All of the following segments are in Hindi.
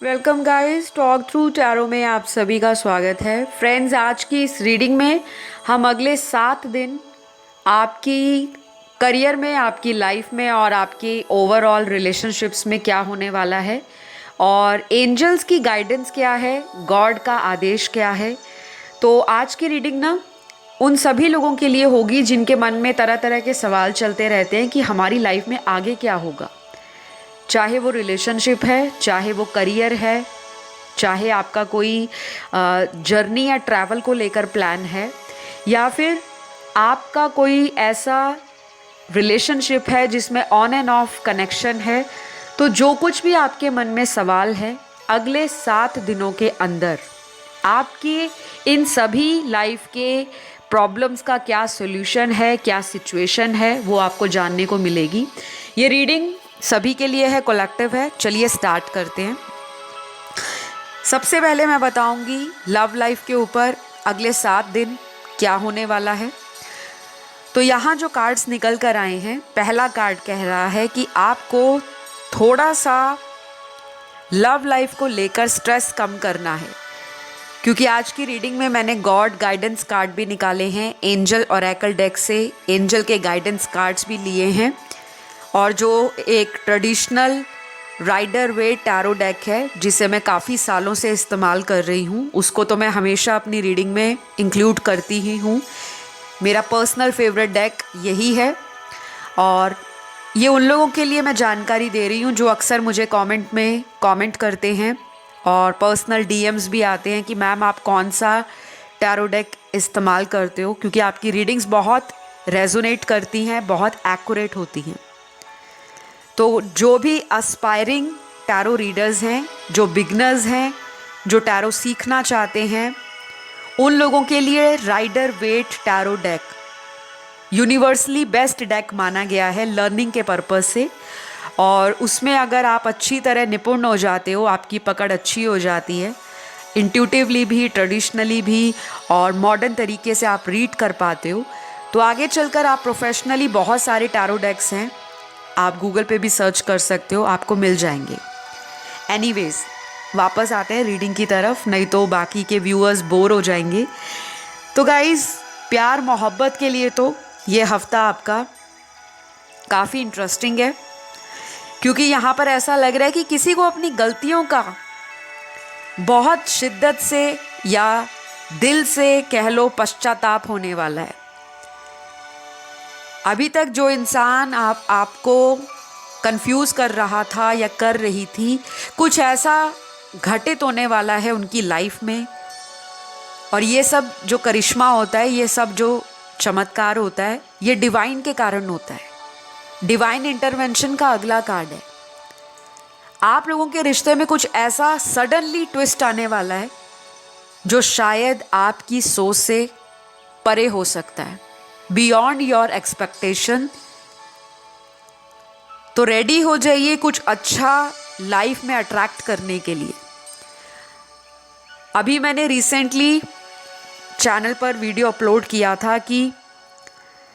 Welcome guys, talk through tarot में आप सभी का स्वागत है। फ्रेंड्स, आज की इस रीडिंग में हम अगले 7 दिन आपकी करियर में, आपकी लाइफ में और आपके ओवरऑल रिलेशनशिप्स में क्या होने वाला है और एंजल्स की गाइडेंस क्या है, गॉड का आदेश क्या है। तो आज की रीडिंग ना उन सभी लोगों के लिए होगी जिनके मन में तरह तरह के सवाल चलते रहते हैं कि हमारी लाइफ में आगे क्या होगा। चाहे वो रिलेशनशिप है, चाहे वो करियर है, चाहे आपका कोई जर्नी या ट्रैवल को लेकर प्लान है, या फिर आपका कोई ऐसा रिलेशनशिप है जिसमें ऑन एंड ऑफ कनेक्शन है। तो जो कुछ भी आपके मन में सवाल है, अगले 7 दिनों के अंदर आपके इन सभी लाइफ के प्रॉब्लम्स का क्या सॉल्यूशन है, क्या सिचुएशन है, वो आपको जानने को मिलेगी। ये रीडिंग सभी के लिए है, कलेक्टिव है। चलिए स्टार्ट करते हैं। सबसे पहले मैं बताऊंगी लव लाइफ के ऊपर अगले 7 दिन क्या होने वाला है। तो यहाँ जो कार्ड्स निकल कर आए हैं, पहला कार्ड कह रहा है कि आपको थोड़ा सा लव लाइफ को लेकर स्ट्रेस कम करना है, क्योंकि आज की रीडिंग में मैंने गॉड गाइडेंस कार्ड भी निकाले हैं, एंजल ओरेकल डेक से एंजल के गाइडेंस कार्ड्स भी लिए हैं, और जो एक traditional Rider Waite tarot deck है जिसे मैं काफ़ी सालों से इस्तेमाल कर रही हूँ, उसको तो मैं हमेशा अपनी रीडिंग में इंक्लूड करती ही हूँ। मेरा पर्सनल फेवरेट डेक यही है, और ये उन लोगों के लिए मैं जानकारी दे रही हूँ जो अक्सर मुझे कमेंट में कमेंट करते हैं और पर्सनल डीएम्स भी आते हैं कि मैम आप कौन सा टैरो डेक इस्तेमाल करते हो, क्योंकि आपकी रीडिंग्स बहुत रेजोनेट करती हैं, बहुत एक्यूरेट होती हैं। तो जो भी एस्पायरिंग टैरो रीडर्स हैं, जो बिगनर्स हैं, जो टैरो सीखना चाहते हैं, उन लोगों के लिए Rider Waite tarot deck universally best deck माना गया है लर्निंग के पर्पस से। और उसमें अगर आप अच्छी तरह निपुण हो जाते हो, आपकी पकड़ अच्छी हो जाती है, इंट्यूटिवली भी, ट्रेडिशनली भी और मॉडर्न तरीके से आप रीड कर पाते हो, तो आगे चलकर आप प्रोफेशनली, बहुत सारे टैरो डेक्स हैं, आप गूगल पे भी सर्च कर सकते हो, आपको मिल जाएंगे। एनीवेज, वापस आते हैं रीडिंग की तरफ, नहीं तो बाकी के व्यूअर्स बोर हो जाएंगे। तो गाइज़, प्यार मोहब्बत के लिए तो ये हफ्ता आपका काफ़ी इंटरेस्टिंग है, क्योंकि यहाँ पर ऐसा लग रहा है कि किसी को अपनी गलतियों का बहुत शिद्दत से या दिल से कह लो पश्चाताप होने वाला है। अभी तक जो इंसान आपको कंफ्यूज कर रहा था या कर रही थी, कुछ ऐसा घटित होने वाला है उनकी लाइफ में। और ये सब जो करिश्मा होता है, ये सब जो चमत्कार होता है, ये डिवाइन के कारण होता है। डिवाइन इंटरवेंशन का अगला कार्ड है। आप लोगों के रिश्ते में कुछ ऐसा सडनली ट्विस्ट आने वाला है जो शायद आपकी सोच से परे हो सकता है, बियॉन्ड योर एक्सपेक्टेशन। तो रेडी हो जाइए कुछ अच्छा लाइफ में अट्रैक्ट करने के लिए। अभी मैंने रिसेंटली चैनल पर वीडियो अपलोड किया था कि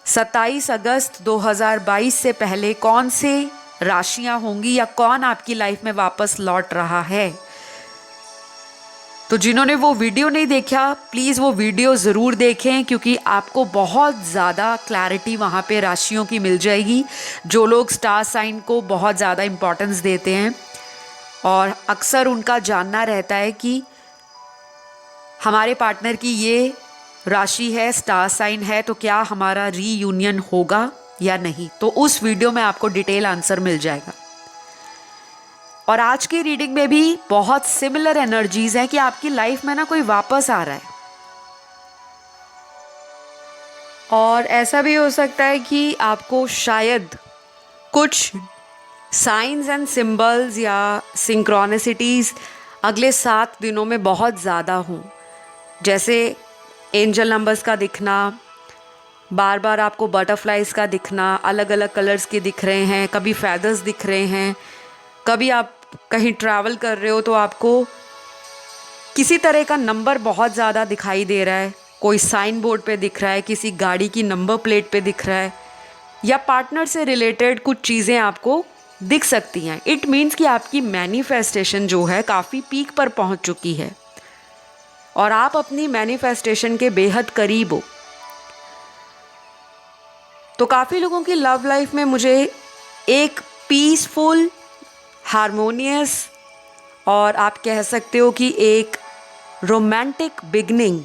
27 अगस्त 2022 से पहले कौन से राशियां होंगी या कौन आपकी लाइफ में वापस लौट रहा है। तो जिन्होंने वो वीडियो नहीं देखा, प्लीज़ वो वीडियो ज़रूर देखें, क्योंकि आपको बहुत ज़्यादा क्लैरिटी वहाँ पे राशियों की मिल जाएगी। जो लोग स्टार साइन को बहुत ज़्यादा इम्पोर्टेंस देते हैं और अक्सर उनका जानना रहता है कि हमारे पार्टनर की ये राशि है, स्टार साइन है, तो क्या हमारा रीयूनियन होगा या नहीं, तो उस वीडियो में आपको डिटेल आंसर मिल जाएगा। और आज की रीडिंग में भी बहुत सिमिलर एनर्जीज हैं कि आपकी लाइफ में ना कोई वापस आ रहा है, और ऐसा भी हो सकता है कि आपको शायद कुछ साइंस एंड सिंबल्स या सिंक्रोनिसिटीज़ अगले 7 दिनों में बहुत ज़्यादा हों। जैसे एंजल नंबर्स का दिखना, बार बार आपको बटरफ्लाइज का दिखना, अलग अलग कलर्स के दिख रहे हैं, कभी फैदर्स दिख रहे हैं, कभी आप कहीं ट्रैवल कर रहे हो तो आपको किसी तरह का नंबर बहुत ज़्यादा दिखाई दे रहा है, कोई साइन बोर्ड पे दिख रहा है, किसी गाड़ी की नंबर प्लेट पे दिख रहा है, या पार्टनर से रिलेटेड कुछ चीज़ें आपको दिख सकती हैं। इट मीन्स कि आपकी मैनिफेस्टेशन जो है काफ़ी पीक पर पहुंच चुकी है और आप अपनी मैनिफेस्टेशन के बेहद करीब हो। तो काफ़ी लोगों की लव लाइफ में मुझे एक पीसफुल, हारमोनियस और आप कह सकते हो कि एक रोमांटिक बिगनिंग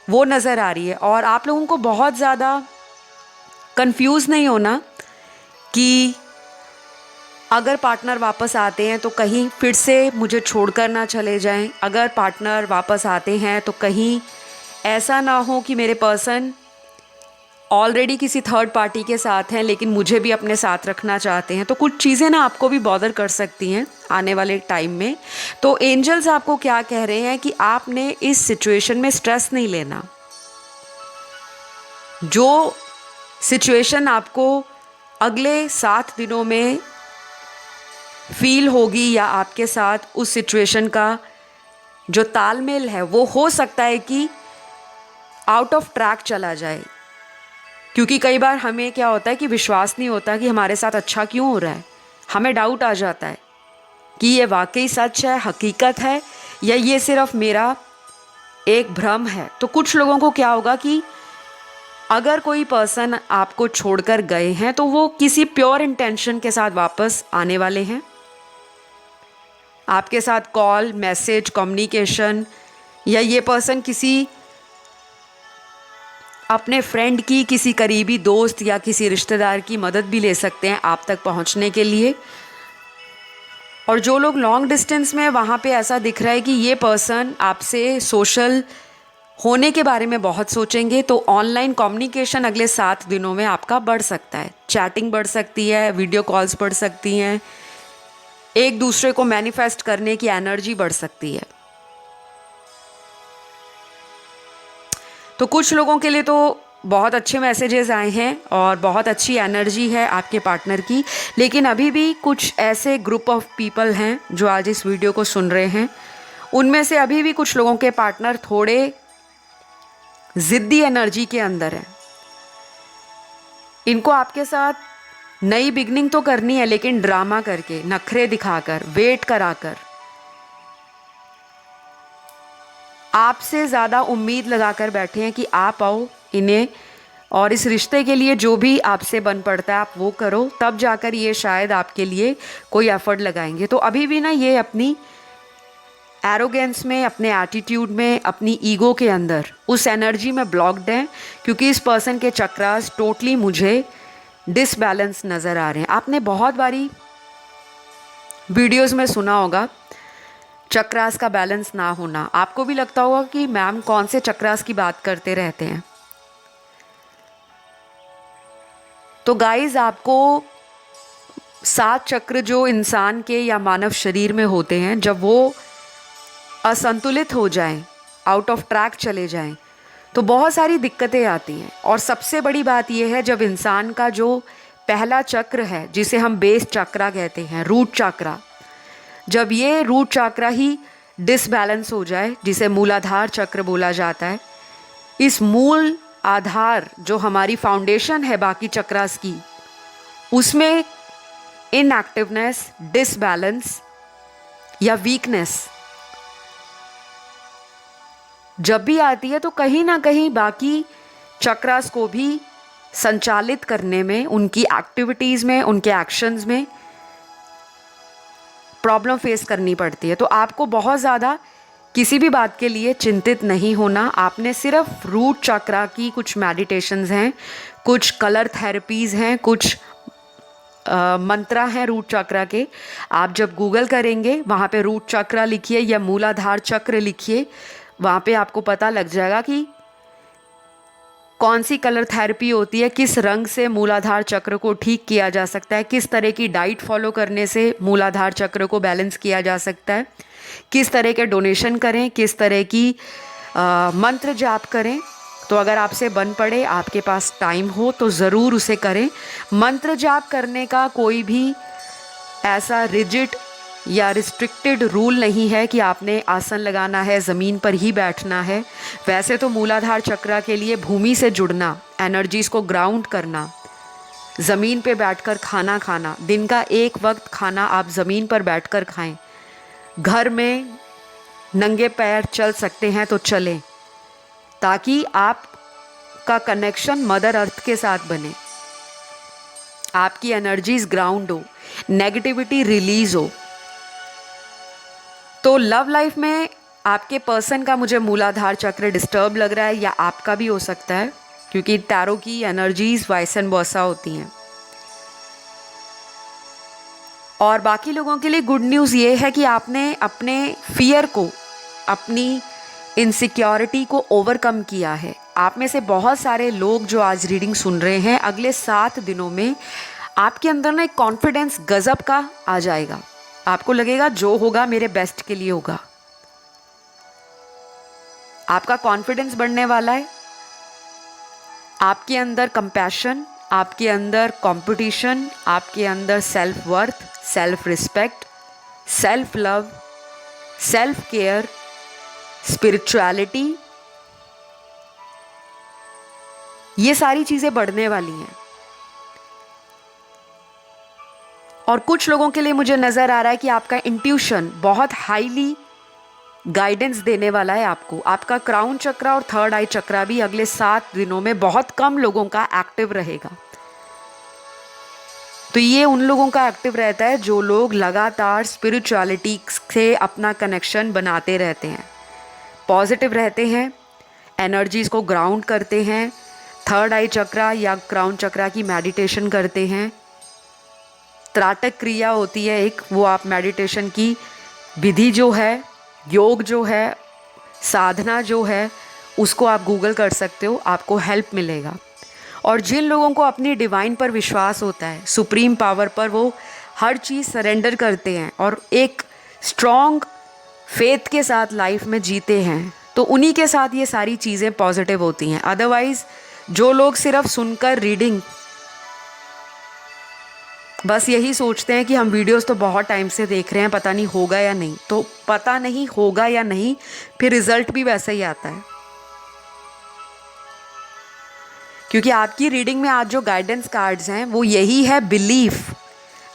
वो नज़र आ रही है। और आप लोगों को बहुत ज़्यादा कंफ्यूज नहीं होना कि अगर पार्टनर वापस आते हैं तो कहीं फिर से मुझे छोड़कर ना चले जाएं। अगर पार्टनर वापस आते हैं तो कहीं ऐसा ना हो कि मेरे पर्सन ऑलरेडी किसी थर्ड पार्टी के साथ हैं लेकिन मुझे भी अपने साथ रखना चाहते हैं। तो कुछ चीज़ें ना आपको भी बॉदर कर सकती हैं आने वाले टाइम में। तो एंजल्स आपको क्या कह रहे हैं कि आपने इस सिचुएशन में स्ट्रेस नहीं लेना। जो सिचुएशन आपको अगले 7 दिनों में फील होगी या आपके साथ उस सिचुएशन का जो तालमेल है वो हो सकता है कि आउट ऑफ ट्रैक चला जाए, क्योंकि कई बार हमें क्या होता है कि विश्वास नहीं होता कि हमारे साथ अच्छा क्यों हो रहा है। हमें डाउट आ जाता है कि ये वाकई सच है, हकीकत है, या ये सिर्फ मेरा एक भ्रम है। तो कुछ लोगों को क्या होगा कि अगर कोई पर्सन आपको छोड़कर गए हैं तो वो किसी प्योर इंटेंशन के साथ वापस आने वाले हैं। आपके साथ कॉल, मैसेज, कम्युनिकेशन, या ये पर्सन किसी अपने फ्रेंड की, किसी करीबी दोस्त या किसी रिश्तेदार की मदद भी ले सकते हैं आप तक पहुंचने के लिए। और जो लोग लॉन्ग डिस्टेंस में, वहाँ पे ऐसा दिख रहा है कि ये पर्सन आपसे सोशल होने के बारे में बहुत सोचेंगे। तो ऑनलाइन कम्युनिकेशन अगले 7 दिनों में आपका बढ़ सकता है। चैटिंग बढ़ सकती है, वीडियो कॉल्स बढ़ सकती हैं, एक दूसरे को मैनिफेस्ट करने की एनर्जी बढ़ सकती है। तो कुछ लोगों के लिए तो बहुत अच्छे मैसेजेस आए हैं और बहुत अच्छी एनर्जी है आपके पार्टनर की। लेकिन अभी भी कुछ ऐसे ग्रुप ऑफ पीपल हैं जो आज इस वीडियो को सुन रहे हैं, उनमें से अभी भी कुछ लोगों के पार्टनर थोड़े ज़िद्दी एनर्जी के अंदर है। इनको आपके साथ नई बिगनिंग तो करनी है, लेकिन ड्रामा करके, नखरे दिखाकर, वेट कराकर, आपसे ज़्यादा उम्मीद लगाकर बैठे हैं कि आप आओ इन्हें, और इस रिश्ते के लिए जो भी आपसे बन पड़ता है आप वो करो, तब जाकर ये शायद आपके लिए कोई एफर्ट लगाएंगे। तो अभी भी ना ये अपनी एरोगेंस में, अपने एटीट्यूड में, अपनी ईगो के अंदर, उस एनर्जी में ब्लॉक्ड हैं, क्योंकि इस पर्सन के चक्रास टोटली मुझे डिसबैलेंस नज़र आ रहे हैं। आपने बहुत बारी वीडियोस में सुना होगा चक्रास का बैलेंस ना होना। आपको भी लगता होगा कि मैम कौन से चक्रास की बात करते रहते हैं। तो गाइज, आपको 7 चक्र जो इंसान के या मानव शरीर में होते हैं, जब वो असंतुलित हो जाएं, आउट ऑफ ट्रैक चले जाएं, तो बहुत सारी दिक्कतें आती हैं। और सबसे बड़ी बात यह है, जब इंसान का जो पहला चक्र है, जिसे हम बेस चक्रा कहते हैं, रूट चक्रा, जब ये रूट चक्रा ही डिसबैलेंस हो जाए, जिसे मूलाधार चक्र बोला जाता है, इस मूल आधार जो हमारी फाउंडेशन है बाकी चक्रास की, उसमें इनएक्टिवनेस, डिसबैलेंस या वीकनेस जब भी आती है, तो कहीं ना कहीं बाकी चक्रास को भी संचालित करने में, उनकी एक्टिविटीज़ में, उनके एक्शंस में प्रॉब्लम फेस करनी पड़ती है। तो आपको बहुत ज़्यादा किसी भी बात के लिए चिंतित नहीं होना। आपने सिर्फ रूट चक्रा की कुछ मेडिटेशंस हैं, कुछ कलर थेरेपीज़ हैं, कुछ मंत्रा हैं रूट चक्रा के। आप जब गूगल करेंगे, वहाँ पे रूट चक्रा लिखिए या मूलाधार चक्र लिखिए, वहाँ पे आपको पता लग जाएगा कि कौन सी कलर थेरेपी होती है, किस रंग से मूलाधार चक्र को ठीक किया जा सकता है, किस तरह की डाइट फॉलो करने से मूलाधार चक्र को बैलेंस किया जा सकता है, किस तरह के डोनेशन करें, किस तरह की मंत्र जाप करें। तो अगर आपसे बन पड़े, आपके पास टाइम हो, तो ज़रूर उसे करें। मंत्र जाप करने का कोई भी ऐसा रिजिड या रिस्ट्रिक्टेड रूल नहीं है कि आपने आसन लगाना है, ज़मीन पर ही बैठना है। वैसे तो मूलाधार चक्र के लिए भूमि से जुड़ना, एनर्जीज़ को ग्राउंड करना ज़मीन पे बैठकर खाना खाना, दिन का एक वक्त खाना आप ज़मीन पर बैठकर खाएं। घर में नंगे पैर चल सकते हैं तो चलें, ताकि आपका कनेक्शन मदर अर्थ के साथ बने, आपकी एनर्जीज ग्राउंड हो, नेगेटिविटी रिलीज हो। तो लव लाइफ में आपके पर्सन का मुझे मूलाधार चक्र डिस्टर्ब लग रहा है, या आपका भी हो सकता है, क्योंकि टैरो की एनर्जीज वाइस एंड वर्सा होती हैं। और बाकी लोगों के लिए गुड न्यूज़ ये है कि आपने अपने फियर को, अपनी इनसिक्योरिटी को ओवरकम किया है। आप में से बहुत सारे लोग जो आज रीडिंग सुन रहे हैं, अगले 7 दिनों में आपके अंदर ना एक कॉन्फिडेंस गजब का आ जाएगा। आपको लगेगा जो होगा मेरे बेस्ट के लिए होगा। आपका कॉन्फिडेंस बढ़ने वाला है। आपके अंदर कंपैशन, आपके अंदर कंपटीशन, आपके अंदर self worth, self respect, self love, self care, spirituality, ये सारी चीज़ें बढ़ने वाली हैं। और कुछ लोगों के लिए मुझे नज़र आ रहा है कि आपका इंट्यूशन बहुत हाईली गाइडेंस देने वाला है आपको। आपका क्राउन चक्र और थर्ड आई चक्र भी अगले 7 दिनों में बहुत कम लोगों का एक्टिव रहेगा। तो ये उन लोगों का एक्टिव रहता है जो लोग लगातार स्पिरिचुअलिटी से अपना कनेक्शन बनाते रहते हैं, पॉजिटिव रहते हैं, एनर्जीज को ग्राउंड करते हैं, थर्ड आई चक्र या क्राउन चक्र की मेडिटेशन करते हैं। त्राटक क्रिया होती है एक, वो आप मेडिटेशन की विधि जो है, योग जो है, साधना जो है, उसको आप गूगल कर सकते हो, आपको हेल्प मिलेगा। और जिन लोगों को अपनी डिवाइन पर विश्वास होता है, सुप्रीम पावर पर, वो हर चीज़ सरेंडर करते हैं और एक स्ट्रॉन्ग फेथ के साथ लाइफ में जीते हैं, तो उन्हीं के साथ ये सारी चीज़ें पॉजिटिव होती हैं। अदरवाइज़ जो लोग सिर्फ सुनकर रीडिंग बस यही सोचते हैं कि हम वीडियोस तो बहुत टाइम से देख रहे हैं, पता नहीं होगा या नहीं, तो पता नहीं होगा या नहीं, फिर रिजल्ट भी वैसा ही आता है। क्योंकि आपकी रीडिंग में आज जो गाइडेंस कार्ड्स हैं वो यही है,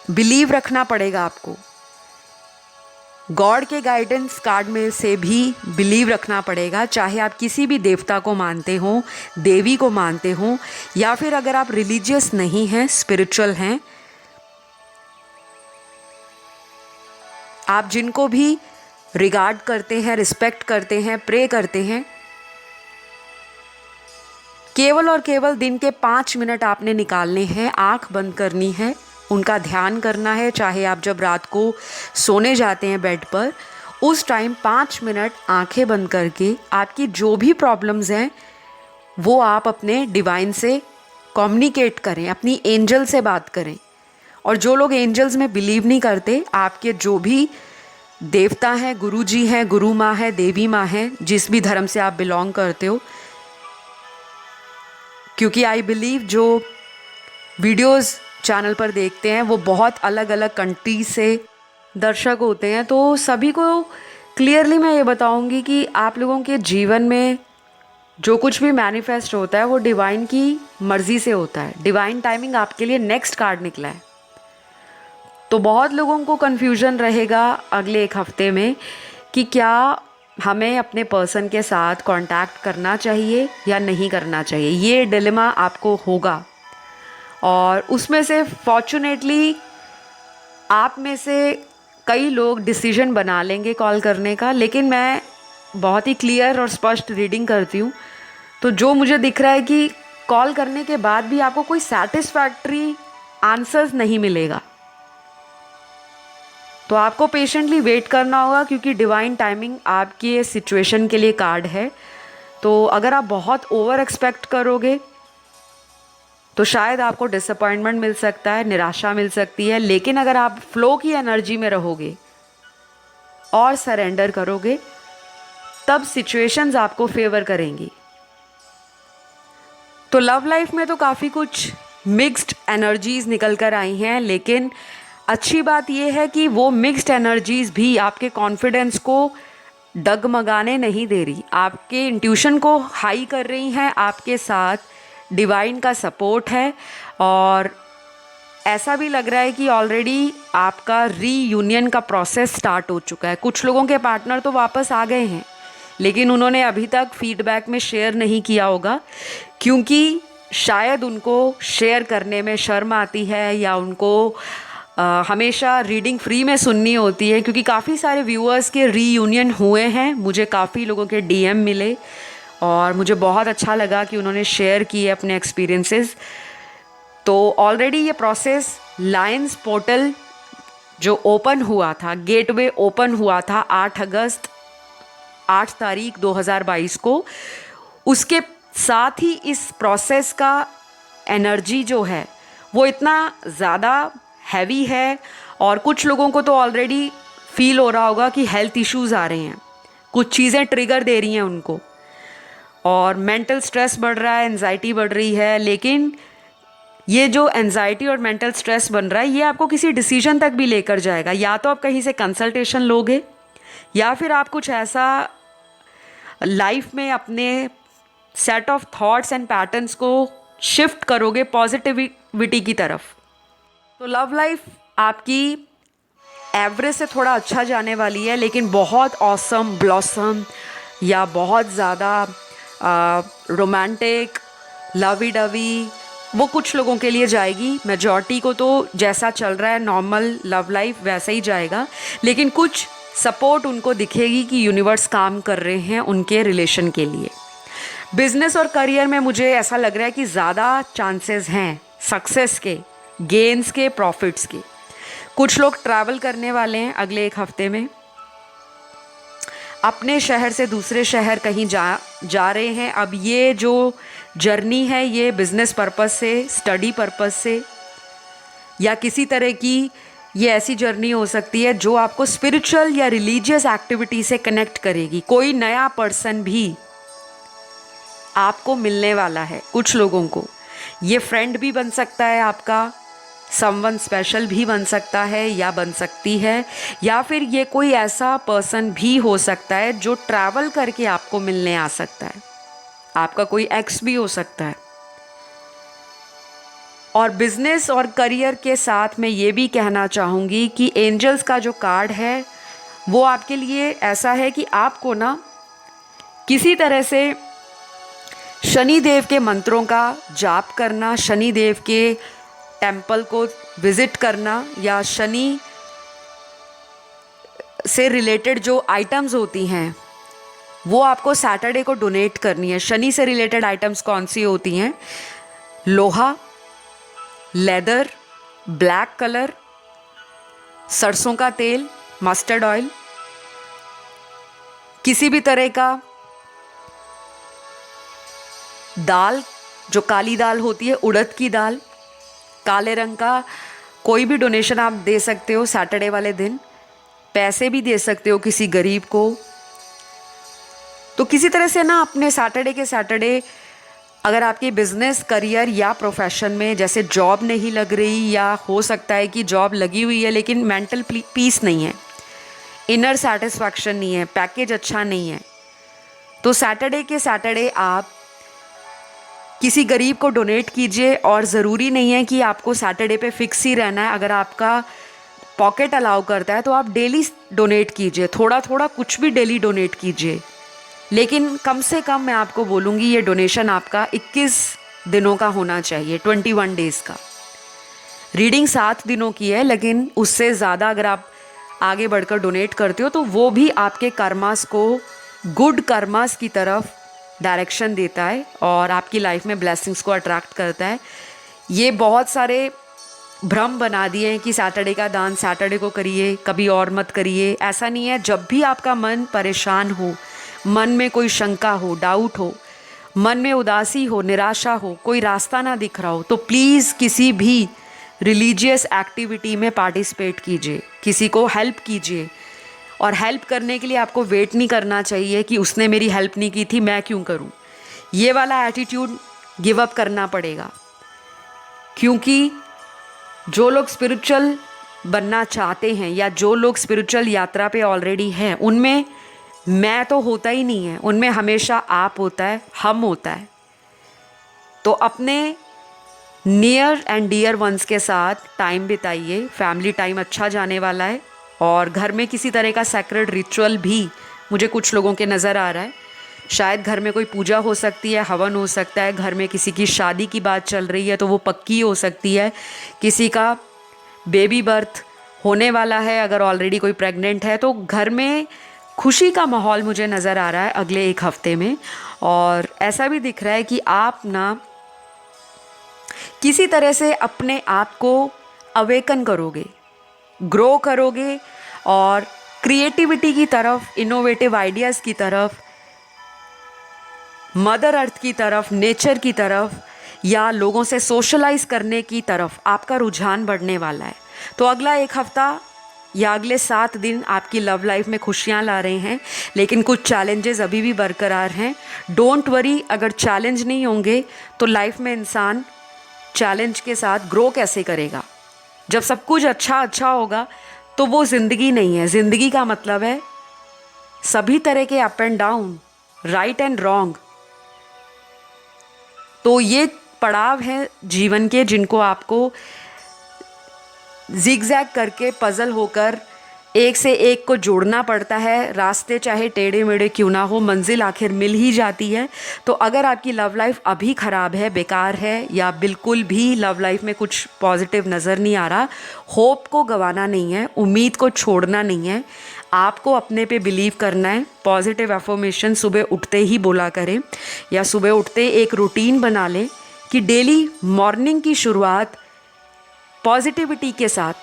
बिलीव रखना पड़ेगा आपको। गॉड के गाइडेंस कार्ड में से भी बिलीव रखना पड़ेगा, चाहे आप किसी भी देवता को मानते हो, देवी को मानते हो, या फिर अगर आप रिलीजियस नहीं हैं, स्पिरिचुअल हैं, आप जिनको भी रिगार्ड करते हैं, रिस्पेक्ट करते हैं, प्रे करते हैं, केवल और केवल दिन के 5 मिनट आपने निकालने हैं, आंख बंद करनी है, उनका ध्यान करना है। चाहे आप जब रात को सोने जाते हैं बेड पर, उस टाइम 5 मिनट आंखें बंद करके आपकी जो भी प्रॉब्लम्स हैं वो आप अपने डिवाइन से कम्युनिकेट करें, अपनी एंजल से बात करें। और जो लोग एंजल्स में बिलीव नहीं करते, आपके जो भी देवता हैं, गुरु जी हैं, गुरु माँ है, देवी माँ है, जिस भी धर्म से आप बिलोंग करते हो, क्योंकि आई बिलीव जो वीडियोस चैनल पर देखते हैं वो बहुत अलग अलग कंट्री से दर्शक होते हैं, तो सभी को क्लियरली मैं ये बताऊंगी कि आप लोगों के जीवन में जो कुछ भी मैनिफेस्ट होता है वो डिवाइन की मर्ज़ी से होता है। डिवाइन टाइमिंग आपके लिए नेक्स्ट कार्ड निकला है। तो बहुत लोगों को कन्फ्यूजन रहेगा अगले 1 हफ्ते में कि क्या हमें अपने पर्सन के साथ कांटेक्ट करना चाहिए या नहीं करना चाहिए। ये डिलेमा आपको होगा, और उसमें से फॉर्चुनेटली आप में से कई लोग डिसीजन बना लेंगे कॉल करने का, लेकिन मैं बहुत ही क्लियर और स्पष्ट रीडिंग करती हूँ। तो जो मुझे दिख रहा है कि कॉल करने के बाद भी आपको कोई सैटिस्फैक्ट्री आंसर्स नहीं मिलेगा, तो आपको पेशेंटली वेट करना होगा, क्योंकि डिवाइन टाइमिंग आपके सिचुएशन के लिए कार्ड है। तो अगर आप बहुत ओवर एक्सपेक्ट करोगे तो शायद आपको डिसअपॉइंटमेंट मिल सकता है, निराशा मिल सकती है। लेकिन अगर आप फ्लो की एनर्जी में रहोगे और सरेंडर करोगे, तब सिचुएशंस आपको फेवर करेंगी। तो लव लाइफ में तो काफ़ी कुछ मिक्स्ड एनर्जीज निकल कर आई हैं, लेकिन अच्छी बात यह है कि वो मिक्स्ड एनर्जीज भी आपके कॉन्फिडेंस को डगमगाने नहीं दे रही, आपके इंट्यूशन को हाई कर रही हैं। आपके साथ डिवाइन का सपोर्ट है और ऐसा भी लग रहा है कि ऑलरेडी आपका रीयूनियन का प्रोसेस स्टार्ट हो चुका है। कुछ लोगों के पार्टनर तो वापस आ गए हैं, लेकिन उन्होंने अभी तक फीडबैक में शेयर नहीं किया होगा, क्योंकि शायद उनको शेयर करने में शर्म आती है, या उनको हमेशा रीडिंग फ्री में सुननी होती है, क्योंकि काफ़ी सारे व्यूअर्स के रीयूनियन हुए हैं। मुझे काफ़ी लोगों के डीएम मिले और मुझे बहुत अच्छा लगा कि उन्होंने शेयर किए अपने एक्सपीरियंसेस। तो ऑलरेडी ये प्रोसेस लायंस पोर्टल जो ओपन हुआ था, गेटवे ओपन हुआ था 8 तारीख 2022 को, उसके साथ ही इस प्रोसेस का एनर्जी जो है वो इतना ज़्यादा हैवी है, और कुछ लोगों को तो ऑलरेडी फील हो रहा होगा कि हेल्थ इश्यूज़ आ रहे हैं, कुछ चीज़ें ट्रिगर दे रही हैं उनको, और मेंटल स्ट्रेस बढ़ रहा है, एंजाइटी बढ़ रही है। लेकिन ये जो एंजाइटी और मेंटल स्ट्रेस बन रहा है, ये आपको किसी डिसीजन तक भी लेकर जाएगा। या तो आप कहीं से कंसल्टेशन लोगे, या फिर आप कुछ ऐसा लाइफ में अपने set of thoughts and patterns को शिफ्ट करोगे पॉजिटिविटी की तरफ। तो लव लाइफ आपकी एवरेज से थोड़ा अच्छा जाने वाली है, लेकिन बहुत ऑसम ब्लॉसम या बहुत ज़्यादा रोमांटिक लवी डवी वो कुछ लोगों के लिए जाएगी। मेजॉरिटी को तो जैसा चल रहा है नॉर्मल लव लाइफ वैसा ही जाएगा, लेकिन कुछ सपोर्ट उनको दिखेगी कि यूनिवर्स काम कर रहे हैं उनके रिलेशन के लिए। बिजनेस और करियर में मुझे ऐसा लग रहा है कि ज़्यादा चांसेस हैं सक्सेस के, गेन्स के, प्रॉफिट्स के। कुछ लोग ट्रैवल करने वाले हैं अगले 1 हफ्ते में, अपने शहर से दूसरे शहर कहीं जा रहे हैं। अब ये जो जर्नी है ये बिज़नेस पर्पस से, स्टडी पर्पस से, या किसी तरह की ये ऐसी जर्नी हो सकती है जो आपको स्पिरिचुअल या रिलीजियस एक्टिविटी से कनेक्ट करेगी। कोई नया पर्सन भी आपको मिलने वाला है। कुछ लोगों को ये फ्रेंड भी बन सकता है, आपका समवन स्पेशल भी बन सकता है या बन सकती है, या फिर ये कोई ऐसा पर्सन भी हो सकता है जो ट्रैवल करके आपको मिलने आ सकता है। आपका कोई एक्स भी हो सकता है। और बिजनेस और करियर के साथ मैं ये भी कहना चाहूँगी कि एंजल्स का जो कार्ड है वो आपके लिए ऐसा है कि आपको ना किसी तरह से शनि देव के मंत्रों का जाप करना, शनि देव के टेम्पल को विज़िट करना, या शनि से रिलेटेड जो आइटम्स होती हैं वो आपको सैटरडे को डोनेट करनी है। शनि से रिलेटेड आइटम्स कौन सी होती हैं? लोहा, लेदर, ब्लैक कलर, सरसों का तेल, मस्टर्ड ऑयल, किसी भी तरह का दाल, जो काली दाल होती है, उड़द की दाल, काले रंग का कोई भी डोनेशन आप दे सकते हो सैटरडे वाले दिन। पैसे भी दे सकते हो किसी गरीब को। तो किसी तरह से ना अपने सैटरडे के सैटरडे, अगर आपकी बिजनेस, करियर या प्रोफेशन में जैसे जॉब नहीं लग रही, या हो सकता है कि जॉब लगी हुई है लेकिन मेंटल पीस नहीं है, इनर सेटिस्फैक्शन नहीं है, पैकेज अच्छा नहीं है, तो सैटरडे के सैटरडे आप किसी गरीब को डोनेट कीजिए। और ज़रूरी नहीं है कि आपको सैटरडे पे फिक्स ही रहना है। अगर आपका पॉकेट अलाउ करता है तो आप डेली डोनेट कीजिए, थोड़ा थोड़ा कुछ भी डेली डोनेट कीजिए। लेकिन कम से कम मैं आपको बोलूँगी ये डोनेशन आपका 21 दिनों का होना चाहिए, 21 डेज़ का। रीडिंग 7 दिनों की है, लेकिन उससे ज़्यादा अगर आप आगे बढ़कर डोनेट करते हो तो वो भी आपके कर्मास को, गुड कर्मास की तरफ डायरेक्शन देता है और आपकी लाइफ में ब्लेसिंग्स को अट्रैक्ट करता है। ये बहुत सारे भ्रम बना दिए हैं कि सैटरडे का दान सैटरडे को करिए, कभी और मत करिए। ऐसा नहीं है। जब भी आपका मन परेशान हो, मन में कोई शंका हो, डाउट हो, मन में उदासी हो, निराशा हो, कोई रास्ता ना दिख रहा हो, तो प्लीज़ किसी भी रिलीजियस एक्टिविटी में पार्टिसिपेट कीजिए, किसी को हेल्प कीजिए। और हेल्प करने के लिए आपको वेट नहीं करना चाहिए कि उसने मेरी हेल्प नहीं की थी, मैं क्यों करूं। ये वाला एटीट्यूड गिव अप करना पड़ेगा, क्योंकि जो लोग स्पिरिचुअल बनना चाहते हैं या जो लोग स्पिरिचुअल यात्रा पे ऑलरेडी हैं, उनमें मैं तो होता ही नहीं है, उनमें हमेशा आप होता है, हम होता है। तो अपने नियर एंड डियर वंस के साथ टाइम बिताइए, फैमिली टाइम अच्छा जाने वाला है। और घर में किसी तरह का सैक्रेड रिचुअल भी मुझे कुछ लोगों के नज़र आ रहा है। शायद घर में कोई पूजा हो सकती है, हवन हो सकता है, घर में किसी की शादी की बात चल रही है तो वो पक्की हो सकती है, किसी का बेबी बर्थ होने वाला है, अगर ऑलरेडी कोई प्रेग्नेंट है तो घर में खुशी का माहौल मुझे नज़र आ रहा है अगले एक हफ्ते में। और ऐसा भी दिख रहा है कि आप ना किसी तरह से अपने आप को अवेकन करोगे, ग्रो करोगे और क्रिएटिविटी की तरफ, इनोवेटिव आइडियाज़ की तरफ, मदर अर्थ की तरफ, नेचर की तरफ या लोगों से सोशलाइज करने की तरफ आपका रुझान बढ़ने वाला है। तो अगला एक हफ्ता या अगले 7 दिन आपकी लव लाइफ में खुशियाँ ला रहे हैं, लेकिन कुछ चैलेंजेस अभी भी बरकरार हैं। डोंट वरी, अगर चैलेंज नहीं होंगे तो लाइफ में इंसान चैलेंज के साथ ग्रो कैसे करेगा। जब सब कुछ अच्छा अच्छा होगा तो वो ज़िंदगी नहीं है। ज़िंदगी का मतलब है सभी तरह के up and down, right and wrong. तो ये पड़ाव हैं जीवन के जिनको आपको जिगजैग करके, पजल होकर एक से एक को जोड़ना पड़ता है। रास्ते चाहे टेढ़े मेढ़े क्यों ना हो, मंजिल आखिर मिल ही जाती है। तो अगर आपकी लव लाइफ अभी ख़राब है, बेकार है, या बिल्कुल भी लव लाइफ में कुछ पॉजिटिव नज़र नहीं आ रहा, होप को गंवाना नहीं है, उम्मीद को छोड़ना नहीं है। आपको अपने पे बिलीव करना है। पॉजिटिव अफर्मेशन सुबह उठते ही बोला करें, या सुबह उठते एक रूटीन बना लें कि डेली मॉर्निंग की शुरुआत पॉजिटिविटी के साथ,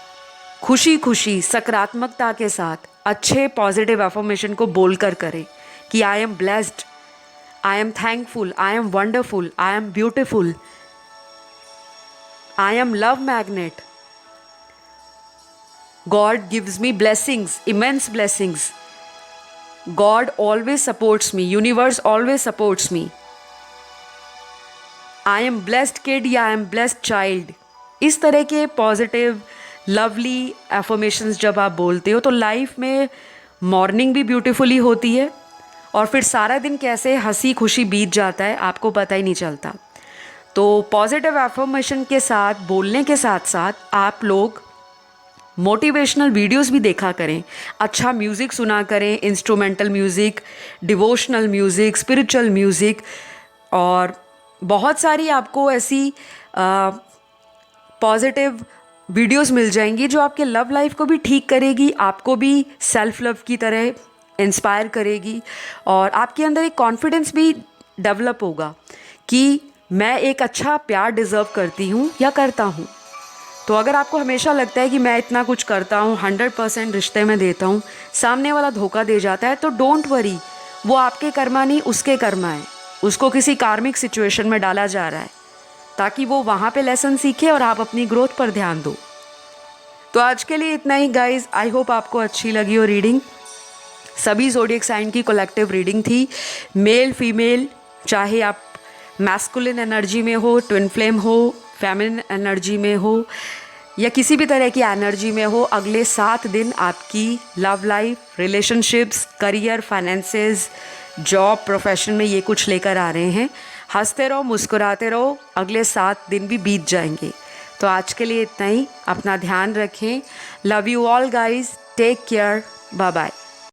खुशी खुशी, सकारात्मकता के साथ अच्छे पॉजिटिव अफर्मेशन को बोलकर करें कि I am blessed, I am thankful, I am wonderful, I am beautiful, I am love magnet, God gives me blessings, immense blessings, God always supports me, universe always supports me, I am blessed kid या आई एम ब्लेस्ड चाइल्ड। इस तरह के पॉजिटिव लवली एफर्मेशंस जब आप बोलते हो तो लाइफ में मॉर्निंग भी ब्यूटीफुली होती है और फिर सारा दिन कैसे हंसी खुशी बीत जाता है आपको पता ही नहीं चलता। तो पॉजिटिव एफर्मेशन के साथ, बोलने के साथ साथ आप लोग मोटिवेशनल वीडियोस भी देखा करें, अच्छा म्यूज़िक सुना करें, instrumental music, devotional music, spiritual music, और बहुत सारी आपको ऐसी पॉजिटिव वीडियोस मिल जाएंगी जो आपके लव लाइफ को भी ठीक करेगी, आपको भी सेल्फ लव की तरह इंस्पायर करेगी और आपके अंदर एक कॉन्फिडेंस भी डेवलप होगा कि मैं एक अच्छा प्यार डिज़र्व करती हूँ या करता हूँ। तो अगर आपको हमेशा लगता है कि मैं इतना कुछ करता हूँ, 100% रिश्ते में देता हूँ, सामने वाला धोखा दे जाता है, तो डोंट वरी, वो आपके कर्मा नहीं उसके कर्मा है। उसको किसी कार्मिक सिचुएशन में डाला जा रहा है ताकि वो वहाँ पे लेसन सीखे और आप अपनी ग्रोथ पर ध्यान दो। तो आज के लिए इतना ही गाइज। आई होप आपको अच्छी लगी हो रीडिंग। सभी ज़ोडिएक साइन की कलेक्टिव रीडिंग थी, मेल फीमेल, चाहे आप मैस्कुलिन एनर्जी में हो, ट्विन फ्लेम हो, फेमिनिन एनर्जी में हो या किसी भी तरह की एनर्जी में हो। अगले 7 दिन आपकी love life, relationships, career, finances, job, profession में ये कुछ लेकर आ रहे हैं। हंसते रहो, मुस्कुराते रहो, अगले 7 दिन भी बीत जाएंगे। तो आज के लिए इतना ही। अपना ध्यान रखें। Love you all guys, take care, bye bye.